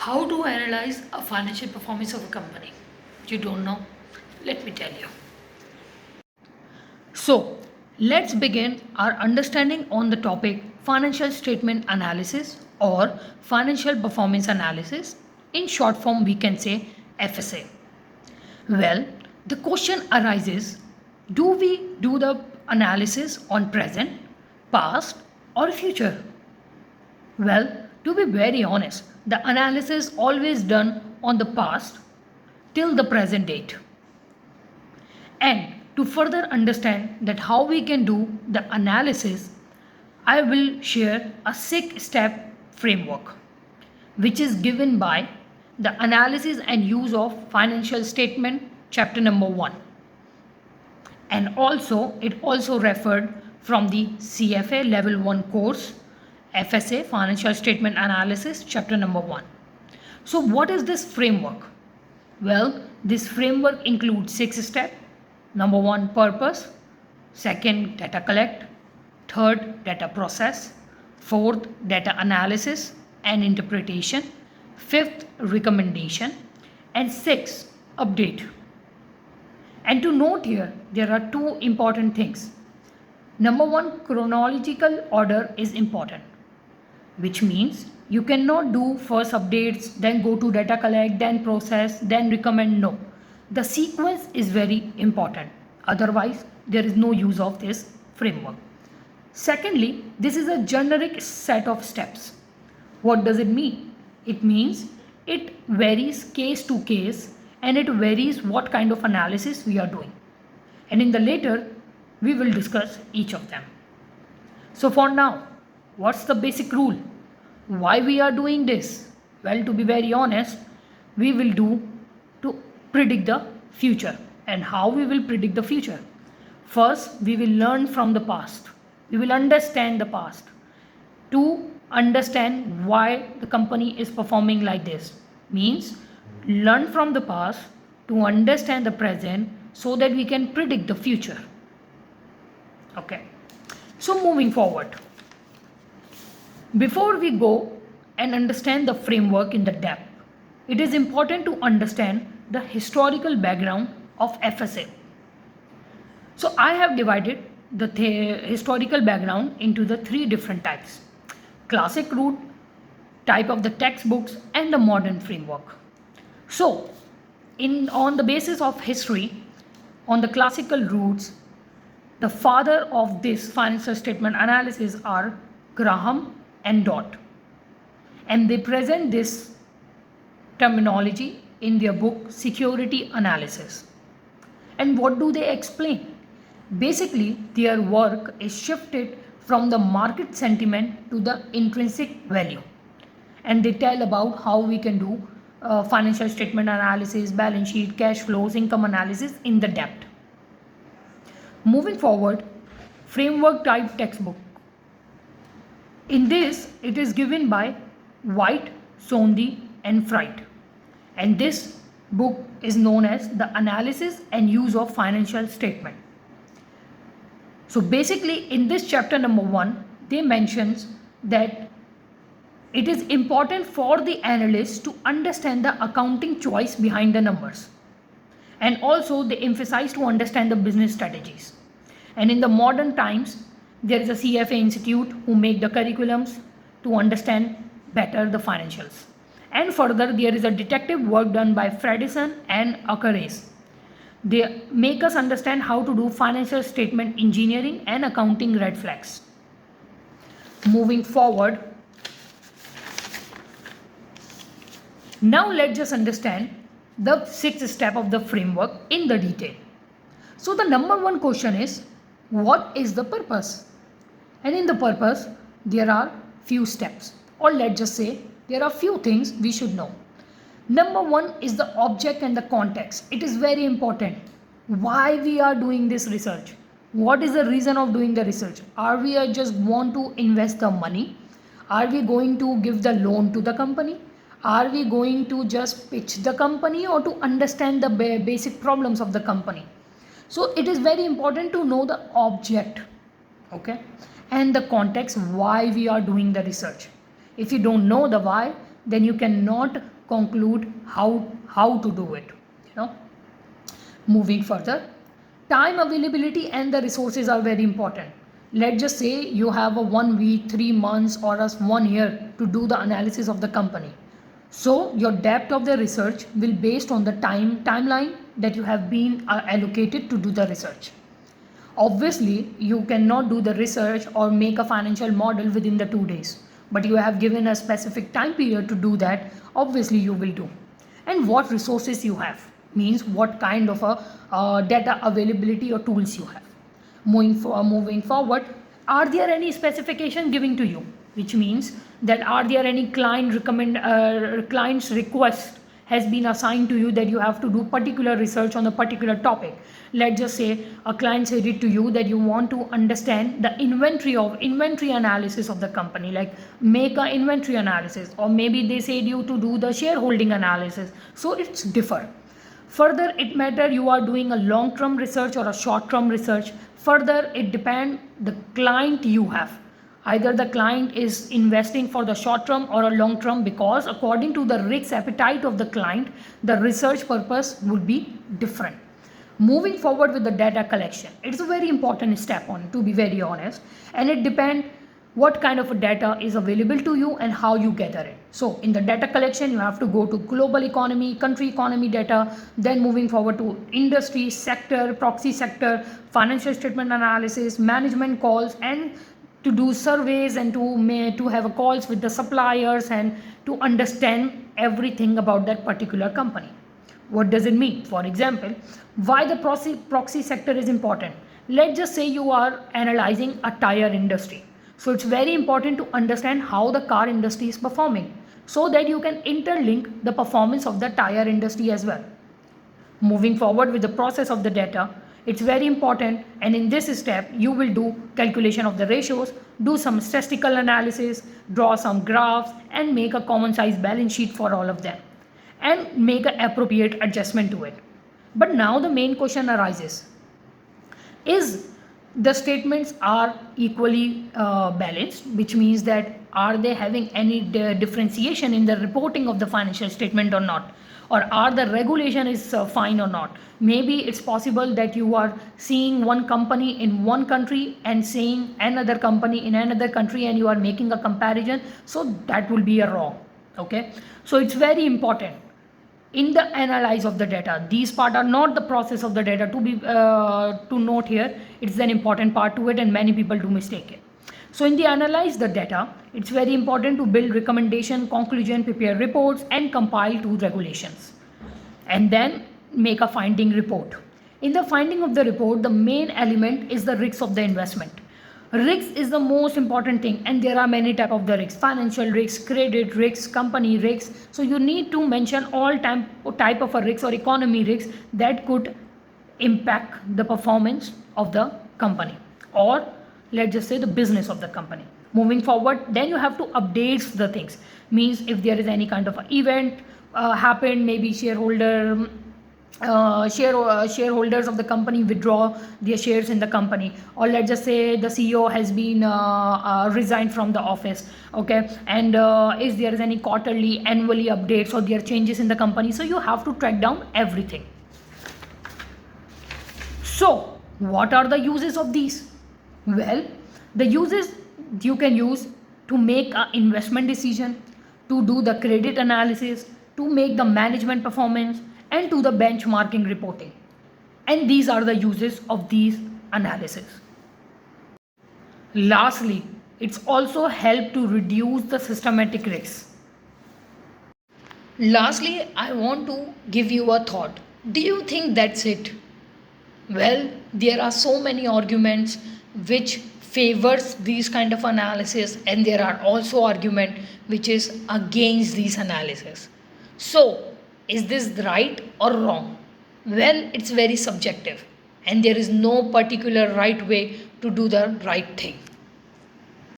How to analyze a financial performance of a company? You don't know? Let me tell you. So, let's begin our understanding on the topic financial statement analysis or financial performance analysis. In short form, we can say FSA. Well, the question arises, do we do the analysis on present, past, or future? Well, to be very honest, the analysis always done on the past till the present date. And to further understand that how we can do the analysis, I will share a 6-step framework which is given by the analysis and use of financial statement chapter number 1, and also it also referred from the CFA level 1 course FSA financial statement analysis chapter number 1. So what is this framework? Well, this framework includes 6 steps. Number 1, purpose. Second, data collect. Third, data process. Fourth, data analysis and interpretation. Fifth, recommendation. And 6, update. And to note here, there are 2 important things. Number 1, chronological order is important, which means you cannot do first updates, then go to data collect, then process, then recommend. No. The sequence is very important. Otherwise, there is no use of this framework. Secondly, this is a generic set of steps. What does it mean? It means it varies case to case and it varies what kind of analysis we are doing. And in the later, we will discuss each of them. So for now, what's the basic rule? Why we are doing this? Well, to be very honest, we will do to predict the future. And how we will predict the future? First, we will learn from the past. We will understand the past to understand why the company is performing like this. Means learn from the past to understand the present so that we can predict the future. Okay. So moving forward, before we go and understand the framework in the depth, it is important to understand the historical background of FSA. So I have divided the historical background into the 3 different types: classic route, type of the textbooks, and the modern framework. So on the basis of history, on the classical routes, the father of this financial statement analysis are Graham and Dodd, and they present this terminology in their book Security Analysis. And what do they explain? Basically, their work is shifted from the market sentiment to the intrinsic value, and they tell about how we can do financial statement analysis, balance sheet, cash flows, income analysis in the depth. Moving forward, framework type textbook. In this, it is given by White, Sondhi, and Fright. And this book is known as The Analysis and Use of Financial Statement. So basically, in this chapter number 1, they mentions that it is important for the analyst to understand the accounting choice behind the numbers. And also they emphasize to understand the business strategies. And in the modern times, there is a CFA institute who make the curriculums to understand better the financials. And further, there is a detective work done by Fredison and Akares. They make us understand how to do financial statement engineering and accounting red flags. Moving forward, now let's just understand the 6th step of the framework in the detail. So the number 1 question is, what is the purpose? And in the purpose, there are few steps, or let's just say there are few things we should know. Number 1 is the object and the context. It is very important. Why we are doing this research? What is the reason of doing the research? Are we just want to invest the money? Are we going to give the loan to the company? Are we going to just pitch the company, or to understand the basic problems of the company? So it is very important to know the object, okay, and the context why we are doing the research. If you don't know the why, then you cannot conclude how to do it. Moving further, time availability and the resources are very important. Let's just say you have a 1 week, 3 months, or a 1 year to do the analysis of the company. So your depth of the research will based on the timeline that you have been allocated to do the research. Obviously, you cannot do the research or make a financial model within the 2 days, but you have given a specific time period to do that. Obviously, you will do. And what resources you have means what kind of a data availability or tools you have. Moving forward, are there any specification giving to you? Which means that are there any client's request has been assigned to you that you have to do particular research on a particular topic. Let's just say a client said it to you that you want to understand the inventory analysis of the company, like make a inventory analysis, or maybe they said you to do the shareholding analysis. So it's differ. Further, it matter you are doing a long term research or a short term research. Further, it depend the client you have. Either the client is investing for the short term or a long term, because according to the risk appetite of the client, the research purpose would be different. Moving forward with the data collection, it's a very important step on, to be very honest, and it depends what kind of data is available to you and how you gather it. So in the data collection, you have to go to global economy, country economy data, then moving forward to industry, sector, proxy sector, financial statement analysis, management calls, and to do surveys and to have calls with the suppliers and to understand everything about that particular company. What does it mean? For example, why the proxy sector is important. Let's just say you are analyzing a tire industry. So it's very important to understand how the car industry is performing so that you can interlink the performance of the tire industry as well. Moving forward with the process of the data, it's very important, and in this step you will do calculation of the ratios, do some statistical analysis, draw some graphs, and make a common size balance sheet for all of them and make an appropriate adjustment to it. But now the main question arises, is the statements are equally balanced, which means that are they having any differentiation in the reporting of the financial statement or not, or are the regulation is fine or not. Maybe it's possible that you are seeing one company in one country and seeing another company in another country and you are making a comparison, so that will be a wrong. Okay, so it's very important in the analyze of the data. These part are not the process of the data to be to note here. It's an important part to it, and many people do mistake it. So in the analyze the data, it's very important to build recommendation, conclusion, prepare reports, and compile to regulations, and then make a finding report. In the finding of the report, the main element is the risks of the investment. Risks is the most important thing, and there are many type of the risks: financial risks, credit risks, company risks. So you need to mention all type of a risks or economy risks that could impact the performance of the company, or let's just say the business of the company. Moving forward, then you have to update the things. Means if there is any kind of event happened, maybe shareholders of the company withdraw their shares in the company, or let's just say the CEO has been resigned from the office. Okay, and if there is any quarterly, annually updates, or there are changes in the company, so you have to track down everything. So what are the uses of these? Well, the uses you can use to make an investment decision, to do the credit analysis, to make the management performance, and to the benchmarking reporting. And these are the uses of these analysis. Lastly, it's also help to reduce the systematic risks. Lastly, I want to give you a thought. Do you think that's it? Well, there are so many arguments which favors these kind of analysis, and there are also argument which is against these analysis. So is this right or wrong? Well, it's very subjective, and there is no particular right way to do the right thing.